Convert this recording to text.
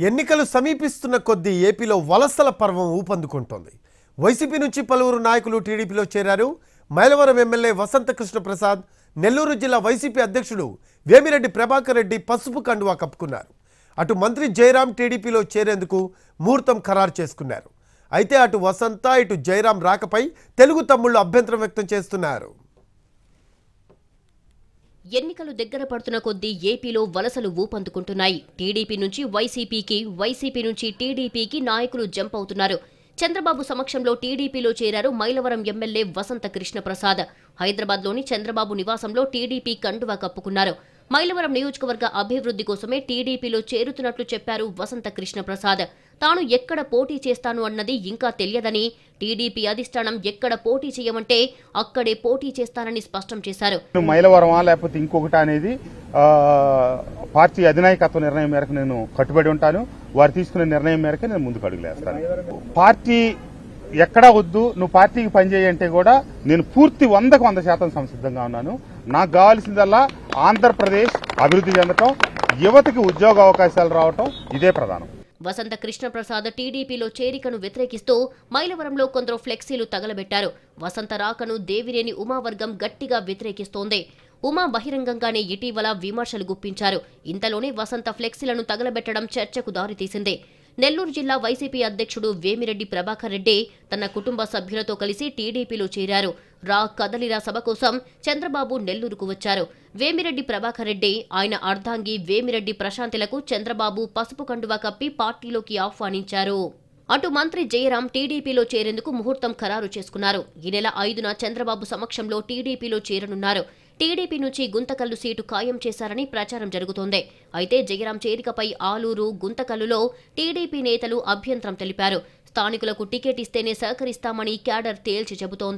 ఎన్నికలు సమీపిస్తున్న కొద్దీ ఏపీలో వలసల పర్వం ఊపందుకుంటోంది. వైసీపీ నుంచి పలువురు నాయకులు టీడీపీలో చేరారు. మైలవరం ఎమ్మెల్యే వసంత కృష్ణ ప్రసాద్, నెల్లూరు జిల్లా వైసీపీ అధ్యక్షుడు వేమిరెడ్డి ప్రభాకర్ రెడ్డి పసుపు కండువా కప్పుకున్నారు. అటు మంత్రి జయరాం టీడీపీలో చేరేందుకు ముహూర్తం ఖరారు చేసుకున్నారు. అయితే అటు వసంత ఇటు జయరాం రాకపై తెలుగు తమ్ముళ్లు అభ్యంతరం వ్యక్తం చేస్తున్నారు. ఎన్నికలు దగ్గర పడుతున్న కొద్దీ ఏపీలో వలసలు ఊపందుకుంటున్నాయి. టీడీపీ నుంచి వైసీపీకి, వైసీపీ నుంచి టీడీపీకి నాయకులు జంప్ అవుతున్నారు. చంద్రబాబు సమక్షంలో టీడీపీలో చేరారు మైలవరం ఎమ్మెల్యే వసంత కృష్ణ ప్రసాద్. హైదరాబాద్లోని చంద్రబాబు నివాసంలో టీడీపీ కండువా కప్పుకున్నారు. మైలవరం నియోజకవర్గ అభివృద్ధి కోసమే టీడీపీలో చేరుతున్నట్లు చెప్పారు వసంత కృష్ణ ప్రసాద్. తాను ఎక్కడ పోటీ చేస్తాను అన్నది ఇంకా తెలియదని, టీడీపీ అధిష్టానం ఎక్కడ పోటీ చేయమంటే అక్కడే పోటీ చేస్తానని స్పష్టం చేశారు. మైలవరమా లేకపోతే ఇంకొకటి అనేది పార్టీ అధినాయకత్వ నిర్ణయం మేరకు నేను కట్టుబడి ఉంటాను. వారు తీసుకునే నిర్ణయం మేరకు నేను ముందుకు అడుగులేస్తాను. పార్టీ ఎక్కడా వద్దు, నువ్వు పార్టీకి పనిచేయంటే కూడా నేను పూర్తి 100% సంసిద్ధంగా ఉన్నాను. నాకు కావాల్సిందల్లా ఆంధ్రప్రదేశ్ అభివృద్ధి చెందటం, యువతకి ఉద్యోగ అవకాశాలు రావటం, ఇదే ప్రధానం. వసంత కృష్ణ ప్రసాద్ టీడీపీలో చేరికను వ్యతిరేకిస్తూ మైలవరంలో కొందరు ఫ్లెక్సీలు తగలబెట్టారు. వసంత రాకను దేవినేని ఉమావర్గం గట్టిగా వ్యతిరేకిస్తోంది. ఉమా బహిరంగంగానే ఇటీవల విమర్శలు గుప్పించారు. ఇంతలోనే వసంత ఫ్లెక్సీలను తగలబెట్టడం చర్చకు దారితీసింది. నెల్లూరు జిల్లా వైసీపీ అధ్యక్షుడు వేమిరెడ్డి ప్రభాకర్ రెడ్డి తన కుటుంబ సభ్యులతో కలిసి టీడీపీలో చేరారు. రా కదలిరా సభ కోసం చంద్రబాబు నెల్లూరుకు వచ్చారు. వేమిరెడ్డి ప్రభాకర్ రెడ్డి, ఆయన అర్ధాంగి వేమిరెడ్డి ప్రశాంతిలకు చంద్రబాబు పసుపు కండువా కప్పి పార్టీలోకి ఆహ్వానించారు. అటు మంత్రి జయరాం టీడీపీలో చేరేందుకు ముహూర్తం ఖరారు చేసుకున్నారు. ఈ నెల 5న చంద్రబాబు సమక్షంలో టీడీపీలో చేరనున్నారు. టీడీపీ నుంచి గుంతకల్లు సీటు ఖాయం చేశారని ప్రచారం జరుగుతోంది. అయితే జయరాం చేరికపై ఆలూరు, గుంతకల్లులో టీడీపీ నేతలు అభ్యంతరం తెలిపారు. స్థానికులకు టికెట్ ఇస్తేనే సహకరిస్తామని క్యాడర్ తేల్చి చెబుతోంది.